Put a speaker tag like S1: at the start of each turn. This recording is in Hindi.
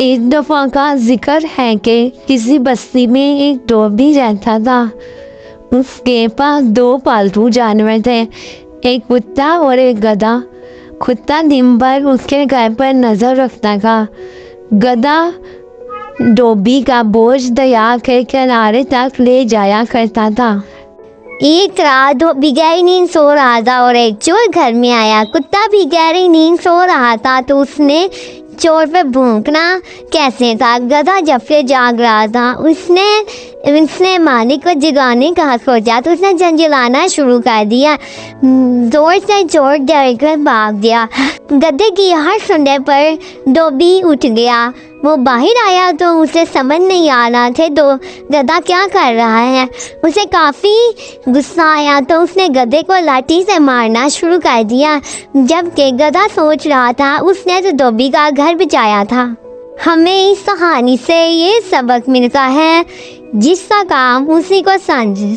S1: एक दफ़ा का जिक्र है कि किसी बस्ती में एक डॉगी रहता था। उसके पास 2 पालतू जानवर थे, एक कुत्ता और एक गधा। कुत्ता दिन भर उसके घर पर नज़र रखता था। गधा डॉगी का बोझ दरिया के किनारे तक ले जाया करता था।
S2: एक रात धोबी गहरी नींद सो रहा था और एक चोर घर में आया। कुत्ता भी गहरी नींद सो रहा था तो उसने चोर पे भौंकना कैसे था। गधा जब से जाग रहा था उसने मालिक को जगाने का सोचा तो उसने झंझलाना शुरू कर दिया। जोर से चोर डर कर भाग गया। गधे की हर सुनने पर डोबी उठ गया। वो बाहर आया तो उसे समझ नहीं आ रहा थे तो गधा क्या कर रहा है। उसे काफ़ी गुस्सा आया तो उसने गधे को लाठी से मारना शुरू कर दिया। जबकि गधा सोच रहा था उसने तो डोबी का घर बचाया था। हमें इस कहानी से ये सबक मिलता है, जिसका काम उसी को समझ